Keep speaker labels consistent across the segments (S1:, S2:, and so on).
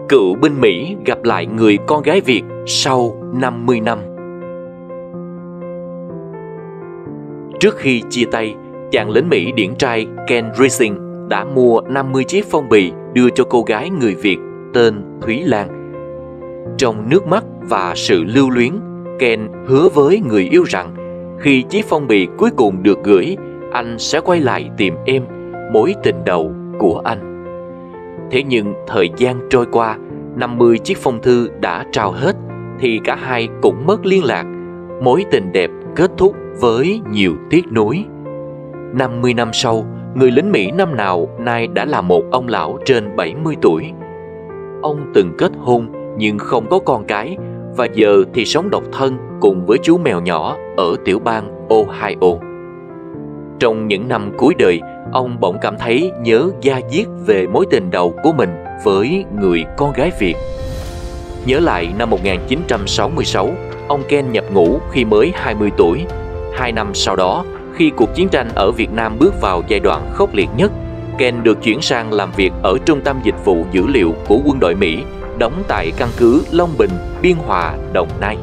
S1: Cựu binh Mỹ gặp lại người con gái Việt sau 50 năm. Trước khi chia tay, chàng lính Mỹ điển trai Ken Rising đã mua 50 chiếc phong bì đưa cho cô gái người Việt tên Thúy Lan. Trong nước mắt và sự lưu luyến, Ken hứa với người yêu rằng khi chiếc phong bì cuối cùng được gửi, anh sẽ quay lại tìm em, mối tình đầu của anh. Thế nhưng thời gian trôi qua, 50 chiếc phong thư đã trao hết, thì cả hai cũng mất liên lạc. Mối tình đẹp kết thúc với nhiều tiếc nuối. 50 năm sau, người lính Mỹ năm nào nay đã là một ông lão trên 70 tuổi. Ông từng kết hôn nhưng không có con cái, và giờ thì sống độc thân cùng với chú mèo nhỏ ở tiểu bang Ohio. Trong những năm cuối đời, ông bỗng cảm thấy nhớ da diết về mối tình đầu của mình với người con gái Việt. Nhớ lại năm 1966, ông Ken nhập ngũ khi mới 20 tuổi. 2 năm sau đó, khi cuộc chiến tranh ở Việt Nam bước vào giai đoạn khốc liệt nhất, Ken được chuyển sang làm việc ở Trung tâm Dịch vụ Dữ liệu của quân đội Mỹ, đóng tại căn cứ Long Bình, Biên Hòa, Đồng Nai.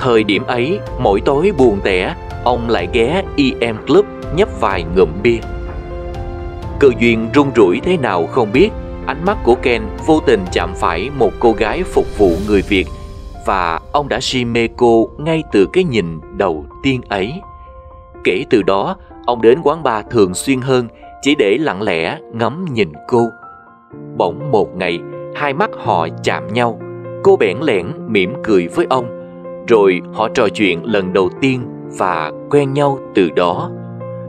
S1: Thời điểm ấy, mỗi tối buồn tẻ, ông lại ghé EM Club nhấp vài ngụm bia. Cơ duyên rung rủi thế nào không biết, ánh mắt của Ken vô tình chạm phải một cô gái phục vụ người Việt, và ông đã si mê cô ngay từ cái nhìn đầu tiên ấy. Kể từ đó, ông đến quán bar thường xuyên hơn, chỉ để lặng lẽ ngắm nhìn cô. Bỗng một ngày, hai mắt họ chạm nhau. Cô bẽn lẽn mỉm cười với ông, rồi họ trò chuyện lần đầu tiên và quen nhau từ đó.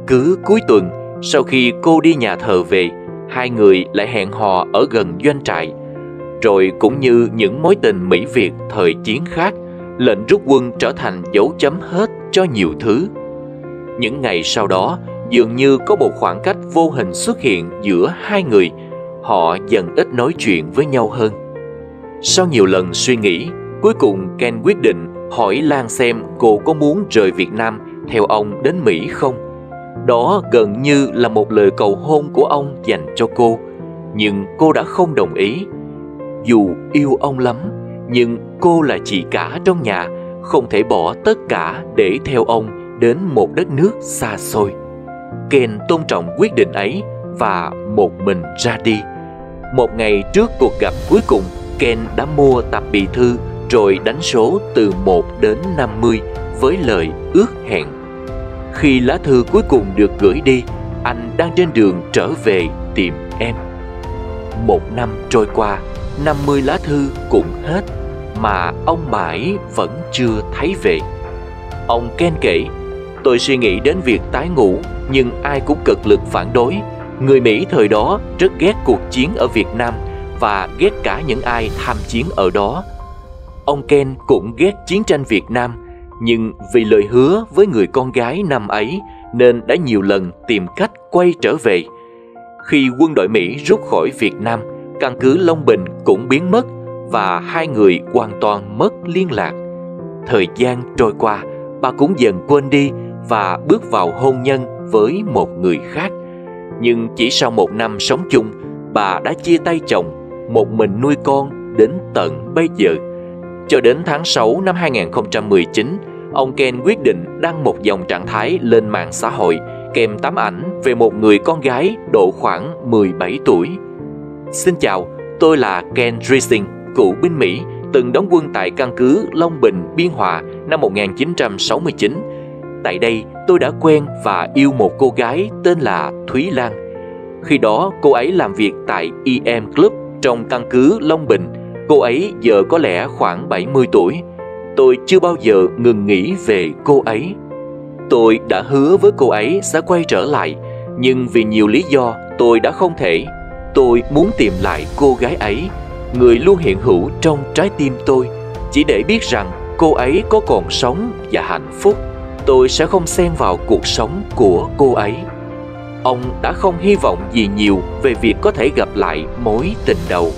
S1: Cứ cuối tuần, sau khi cô đi nhà thờ về, hai người lại hẹn hò ở gần doanh trại. Rồi cũng như những mối tình Mỹ Việt thời chiến khác, lệnh rút quân trở thành dấu chấm hết cho nhiều thứ. Những ngày sau đó, dường như có một khoảng cách vô hình xuất hiện giữa hai người. Họ dần ít nói chuyện với nhau hơn. Sau nhiều lần suy nghĩ, cuối cùng Ken quyết định hỏi Lan xem cô có muốn rời Việt Nam theo ông đến Mỹ không. Đó gần như là một lời cầu hôn của ông dành cho cô, nhưng cô đã không đồng ý. Dù yêu ông lắm, nhưng cô là chị cả trong nhà, không thể bỏ tất cả để theo ông đến một đất nước xa xôi. Ken tôn trọng quyết định ấy và một mình ra đi. Một ngày trước cuộc gặp cuối cùng, Ken đã mua tập bì thư rồi đánh số từ 1 đến 50 với lời ước hẹn. Khi lá thư cuối cùng được gửi đi, anh đang trên đường trở về tìm em. 1 năm trôi qua, 50 lá thư cũng hết, mà ông mãi vẫn chưa thấy về. Ông Ken kể, tôi suy nghĩ đến việc tái ngũ, nhưng ai cũng cực lực phản đối. Người Mỹ thời đó rất ghét cuộc chiến ở Việt Nam và ghét cả những ai tham chiến ở đó. Ông Ken cũng ghét chiến tranh Việt Nam, nhưng vì lời hứa với người con gái năm ấy nên đã nhiều lần tìm cách quay trở về. Khi quân đội Mỹ rút khỏi Việt Nam, căn cứ Long Bình cũng biến mất và hai người hoàn toàn mất liên lạc. Thời gian trôi qua, bà cũng dần quên đi và bước vào hôn nhân với một người khác. Nhưng chỉ sau 1 năm sống chung, bà đã chia tay chồng, một mình nuôi con đến tận bây giờ. Cho đến tháng 6 năm 2019, ông Ken quyết định đăng một dòng trạng thái lên mạng xã hội kèm tấm ảnh về một người con gái độ khoảng 17 tuổi. Xin chào, tôi là Ken Rising, cựu binh Mỹ, từng đóng quân tại căn cứ Long Bình, Biên Hòa năm 1969. Tại đây, tôi đã quen và yêu một cô gái tên là Thúy Lan. Khi đó, cô ấy làm việc tại EM Club trong căn cứ Long Bình. Cô ấy giờ có lẽ khoảng 70 tuổi. Tôi chưa bao giờ ngừng nghĩ về cô ấy. Tôi đã hứa với cô ấy sẽ quay trở lại, nhưng vì nhiều lý do tôi đã không thể. Tôi muốn tìm lại cô gái ấy, người luôn hiện hữu trong trái tim tôi, chỉ để biết rằng cô ấy có còn sống và hạnh phúc. Tôi sẽ không xen vào cuộc sống của cô ấy. Ông đã không hy vọng gì nhiều về việc có thể gặp lại mối tình đầu.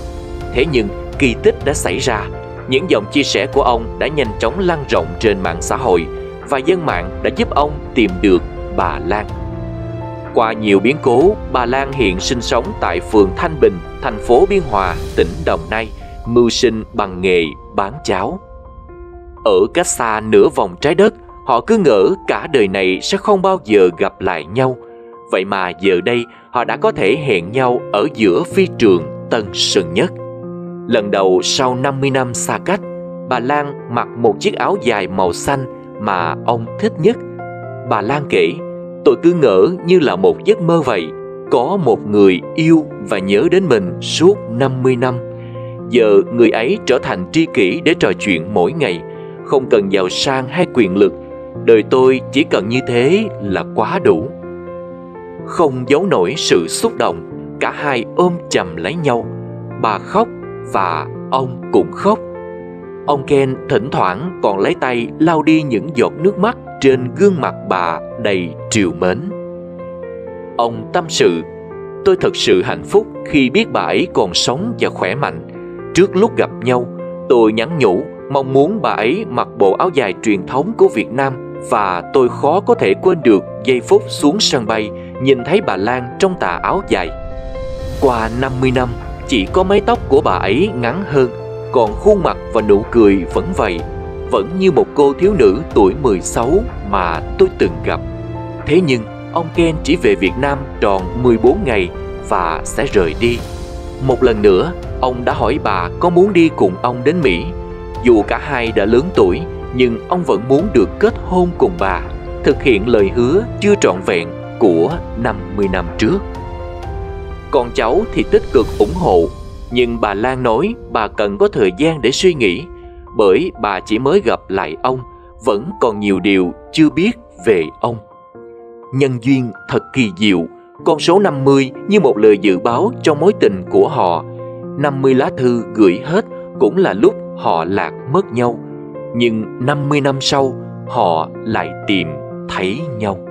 S1: Thế nhưng kỳ tích đã xảy ra. Những dòng chia sẻ của ông đã nhanh chóng lan rộng trên mạng xã hội, và dân mạng đã giúp ông tìm được bà Lan. Qua nhiều biến cố, bà Lan hiện sinh sống tại phường Thanh Bình, thành phố Biên Hòa, tỉnh Đồng Nai, mưu sinh bằng nghề bán cháo. Ở cách xa nửa vòng trái đất, họ cứ ngỡ cả đời này sẽ không bao giờ gặp lại nhau. Vậy mà giờ đây họ đã có thể hẹn nhau ở giữa phi trường Tân Sơn Nhất. Lần đầu sau 50 năm xa cách, bà Lan mặc một chiếc áo dài màu xanh mà ông thích nhất. Bà Lan kể, tôi cứ ngỡ như là một giấc mơ vậy, có một người yêu và nhớ đến mình suốt 50 năm. Giờ người ấy trở thành tri kỷ để trò chuyện mỗi ngày, không cần giàu sang hay quyền lực. Đời tôi chỉ cần như thế là quá đủ. Không giấu nổi sự xúc động, cả hai ôm chầm lấy nhau. Bà khóc và ông cũng khóc. Ông Ken thỉnh thoảng còn lấy tay lau đi những giọt nước mắt trên gương mặt bà đầy trìu mến. Ông tâm sự, tôi thật sự hạnh phúc khi biết bà ấy còn sống và khỏe mạnh. Trước lúc gặp nhau, tôi nhắn nhủ mong muốn bà ấy mặc bộ áo dài truyền thống của Việt Nam, và tôi khó có thể quên được giây phút xuống sân bay nhìn thấy bà Lan trong tà áo dài. Qua 50 năm, chỉ có mái tóc của bà ấy ngắn hơn, còn khuôn mặt và nụ cười vẫn vậy, vẫn như một cô thiếu nữ tuổi 16 mà tôi từng gặp. Thế nhưng ông Ken chỉ về Việt Nam tròn 14 ngày và sẽ rời đi. Một lần nữa, ông đã hỏi bà có muốn đi cùng ông đến Mỹ. Dù cả hai đã lớn tuổi, nhưng ông vẫn muốn được kết hôn cùng bà, thực hiện lời hứa chưa trọn vẹn của 50 năm trước. Con cháu thì tích cực ủng hộ, nhưng bà Lan nói bà cần có thời gian để suy nghĩ, bởi bà chỉ mới gặp lại ông, vẫn còn nhiều điều chưa biết về ông. Nhân duyên thật kỳ diệu, con số 50 như một lời dự báo trong mối tình của họ. 50 lá thư gửi hết cũng là lúc họ lạc mất nhau, nhưng 50 năm sau họ lại tìm thấy nhau.